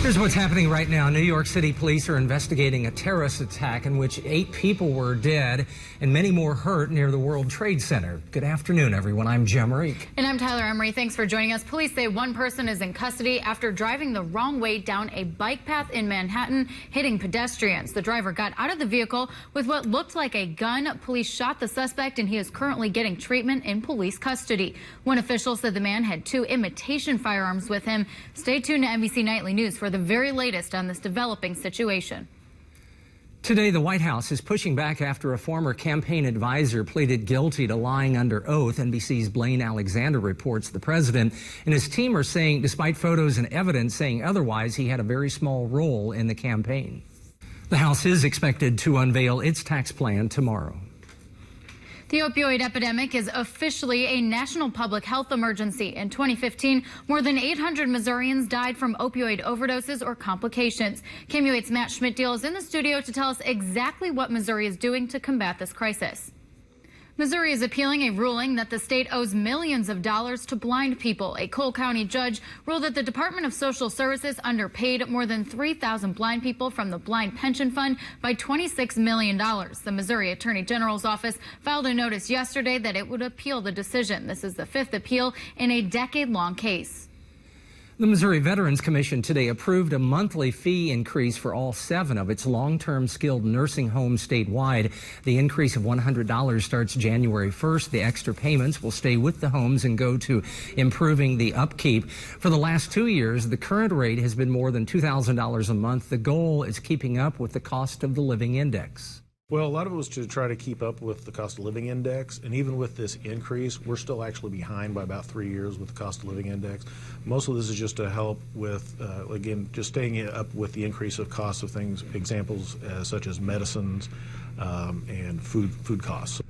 Here's what's happening right now. New York City police are investigating a terrorist attack in which 8 people were dead and many more hurt near the World Trade Center. Good afternoon, everyone. I'm Jem Reek. And I'm Tyler Emery. Thanks for joining us. Police say one person is in custody after driving the wrong way down a bike path in Manhattan, hitting pedestrians. The driver got out of the vehicle with what looked like a gun. Police shot the suspect, and he is currently getting treatment in police custody. One official said the man had 2 imitation firearms with him. Stay tuned to NBC Nightly News for the very latest on this developing situation. Today, the White House is pushing back after a former campaign advisor pleaded guilty to lying under oath. NBC's Blaine Alexander reports the president and his team are saying, despite photos and evidence saying otherwise, he had a very small role in the campaign. The House is expected to unveil its tax plan tomorrow. The opioid epidemic is officially a national public health emergency. In 2015, more than 800 Missourians died from opioid overdoses or complications. KMUH's Matt Schmidt-Deal is in the studio to tell us exactly what Missouri is doing to combat this crisis. Missouri is appealing a ruling that the state owes millions of dollars to blind people. A Cole County judge ruled that the Department of Social Services underpaid more than 3,000 blind people from the Blind Pension Fund by $26 million. The Missouri Attorney General's office filed a notice yesterday that it would appeal the decision. This is the 5th appeal in a decade-long case. The Missouri Veterans Commission today approved a monthly fee increase for all 7 of its long-term skilled nursing homes statewide. The increase of $100 starts January 1st. The extra payments will stay with the homes and go to improving the upkeep. For the last 2 years, the current rate has been more than $2,000 a month. The goal is keeping up with the cost of the living index. Well, a lot of it was to try to keep up with the cost of living index, and even with this increase, we're still actually behind by about 3 years with the cost of living index. Most of this is just to help with, again, just staying up with the increase of costs of things, examples such as medicines and food costs.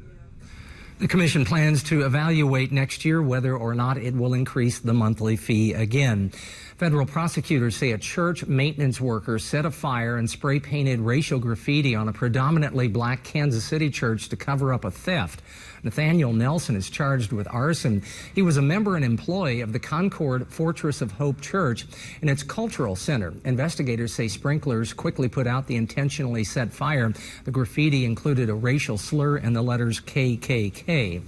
The commission plans to evaluate next year whether or not it will increase the monthly fee again. Federal prosecutors say a church maintenance worker set a fire and spray painted racial graffiti on a predominantly black Kansas City church to cover up a theft. Nathaniel Nelson is charged with arson. He was a member and employee of the Concord Fortress of Hope Church and its cultural center. Investigators say sprinklers quickly put out the intentionally set fire. The graffiti included a racial slur and the letters KKK.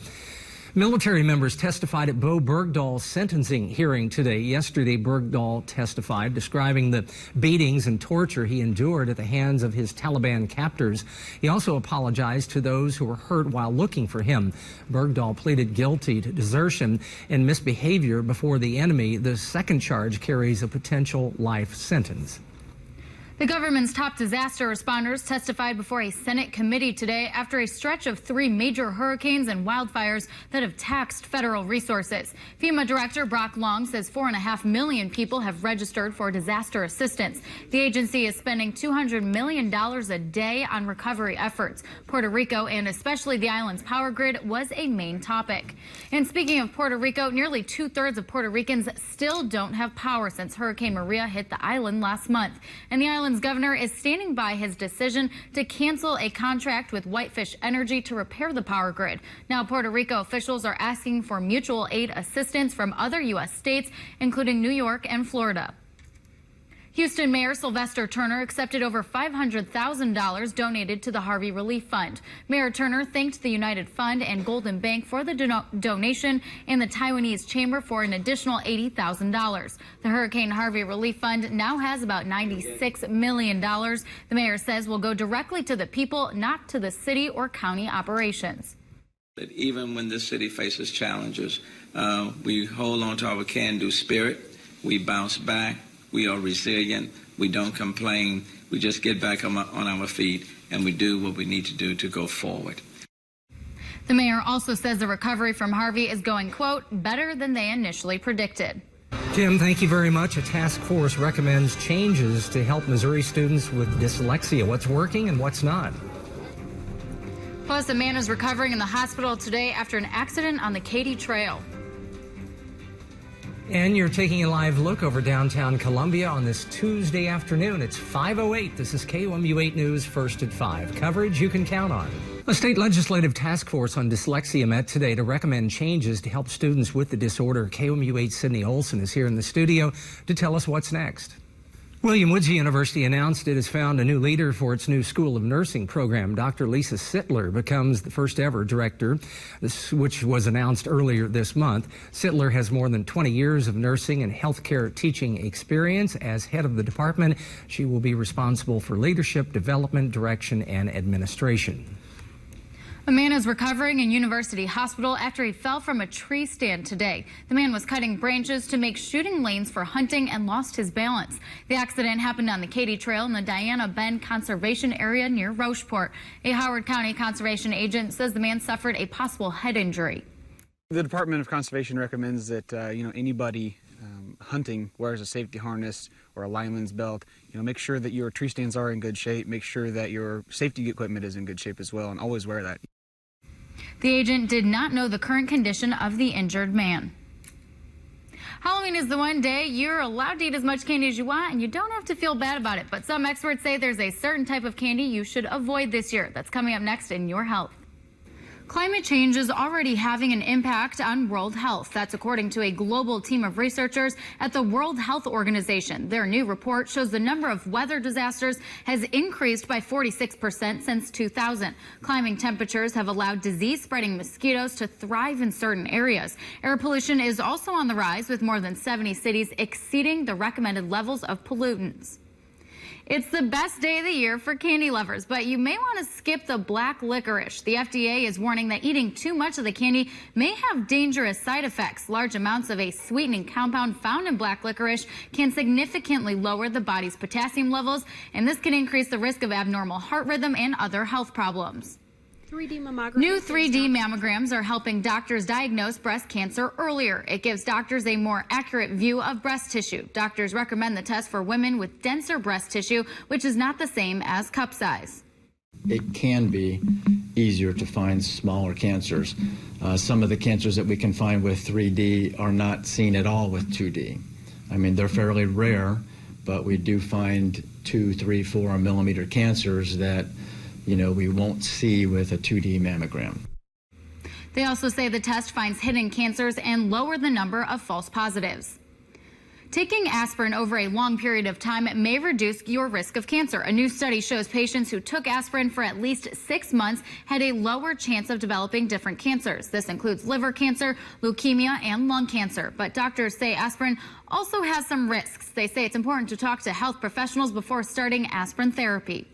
Military members testified at Bo Bergdahl's sentencing hearing today. Yesterday, Bergdahl testified, describing the beatings and torture he endured at the hands of his Taliban captors. He also apologized to those who were hurt while looking for him. Bergdahl pleaded guilty to desertion and misbehavior before the enemy. The second charge carries a potential life sentence. The government's top disaster responders testified before a Senate committee today after a stretch of 3 major hurricanes and wildfires that have taxed federal resources. FEMA Director Brock Long says 4.5 million people have registered for disaster assistance. The agency is spending $200 million a day on recovery efforts. Puerto Rico, and especially the island's power grid, was a main topic. And speaking of Puerto Rico, nearly 2/3 of Puerto Ricans still don't have power since Hurricane Maria hit the island last month. And the island's governor is standing by his decision to cancel a contract with Whitefish Energy to repair the power grid. Now, Puerto Rico officials are asking for mutual aid assistance from other U.S. states, including New York and Florida. Houston Mayor Sylvester Turner accepted over $500,000 donated to the Harvey Relief Fund. Mayor Turner thanked the United Fund and Golden Bank for the donation and the Taiwanese Chamber for an additional $80,000. The Hurricane Harvey Relief Fund now has about $96 million. The mayor says will go directly to the people, not to the city or county operations. That even when the city faces challenges, we hold on to our can-do spirit. We bounce back. We are resilient. We don't complain. We just get back on our feet and we do what we need to do to go forward. The mayor also says the recovery from Harvey is going, quote, better than they initially predicted. Tim, thank you very much. A task force recommends changes to help Missouri students with dyslexia. What's working and what's not? Plus, a man is recovering in the hospital today after an accident on the Katy Trail. And you're taking a live look over downtown Columbia on this Tuesday afternoon. It's 5:08. This is KOMU 8 News, first at 5. Coverage you can count on. A state legislative task force on dyslexia met today to recommend changes to help students with the disorder. KOMU 8's Sydney Olson is here in the studio to tell us what's next. William Woods University announced it has found a new leader for its new School of Nursing program. Dr. Lisa Sittler becomes the first ever director, which was announced earlier this month. Sittler has more than 20 years of nursing and healthcare teaching experience. As head of the department, she will be responsible for leadership, development, direction, and administration. A man is recovering in University Hospital after he fell from a tree stand today. The man was cutting branches to make shooting lanes for hunting and lost his balance. The accident happened on the Katy Trail in the Diana Bend Conservation Area near Rocheport. A Howard County conservation agent says the man suffered a possible head injury. The Department of Conservation recommends that anybody hunting wears a safety harness or a lineman's belt. Make sure that your tree stands are in good shape. Make sure that your safety equipment is in good shape as well, and always wear that. The agent did not know the current condition of the injured man. Halloween is the one day you're allowed to eat as much candy as you want, and you don't have to feel bad about it. But some experts say there's a certain type of candy you should avoid this year. That's coming up next in Your Health. Climate change is already having an impact on world health. That's according to a global team of researchers at the World Health Organization. Their new report shows the number of weather disasters has increased by 46% since 2000. Climbing temperatures have allowed disease-spreading mosquitoes to thrive in certain areas. Air pollution is also on the rise, with more than 70 cities exceeding the recommended levels of pollutants. It's the best day of the year for candy lovers, but you may want to skip the black licorice. The FDA is warning that eating too much of the candy may have dangerous side effects. Large amounts of a sweetening compound found in black licorice can significantly lower the body's potassium levels, and this can increase the risk of abnormal heart rhythm and other health problems. 3D mammograms. New 3D mammograms are helping doctors diagnose breast cancer earlier. It gives doctors a more accurate view of breast tissue. Doctors recommend the test for women with denser breast tissue, which is not the same as cup size. It can be easier to find smaller cancers. Some of the cancers that we can find with 3D are not seen at all with 2D. I mean, they're fairly rare, but we do find 2, 3, 4 millimeter cancers that we won't see with a 2D mammogram. They also say the test finds hidden cancers and lower the number of false positives. Taking aspirin over a long period of time may reduce your risk of cancer. A new study shows patients who took aspirin for at least 6 months had a lower chance of developing different cancers. This includes liver cancer, leukemia, and lung cancer. But doctors say aspirin also has some risks. They say it's important to talk to health professionals before starting aspirin therapy.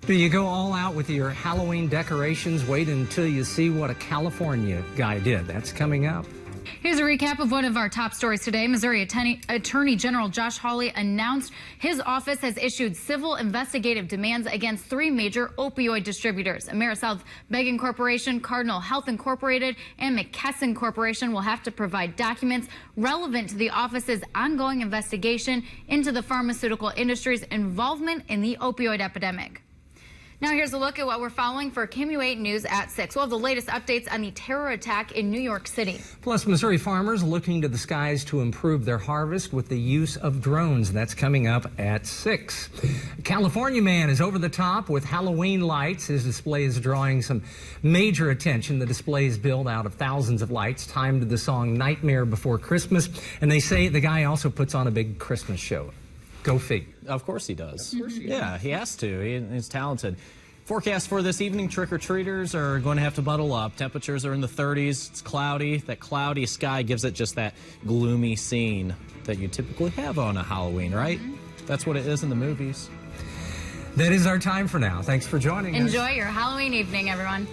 Do you go all out with your Halloween decorations? Wait until you see what a California guy did. That's coming up. Here's a recap of one of our top stories today. Missouri Attorney General Josh Hawley announced his office has issued civil investigative demands against 3 major opioid distributors. AmeriSouth Begging Corporation, Cardinal Health Incorporated, and McKesson Corporation will have to provide documents relevant to the office's ongoing investigation into the pharmaceutical industry's involvement in the opioid epidemic. Now here's a look at what we're following for KMUL8 News at 6. We'll have the latest updates on the terror attack in New York City. Plus, Missouri farmers looking to the skies to improve their harvest with the use of drones. That's coming up at 6. A California man is over the top with Halloween lights. His display is drawing some major attention. The display is built out of thousands of lights timed to the song Nightmare Before Christmas. And they say the guy also puts on a big Christmas show. Go figure. Of course he does. Yeah, he has to. He's talented. Forecast for this evening, trick-or-treaters are going to have to bundle up. Temperatures are in the 30s. It's cloudy. That cloudy sky gives it just that gloomy scene that you typically have on a Halloween, right? That's what it is in the movies. That is our time for now. Thanks for joining us. Enjoy your Halloween evening, everyone.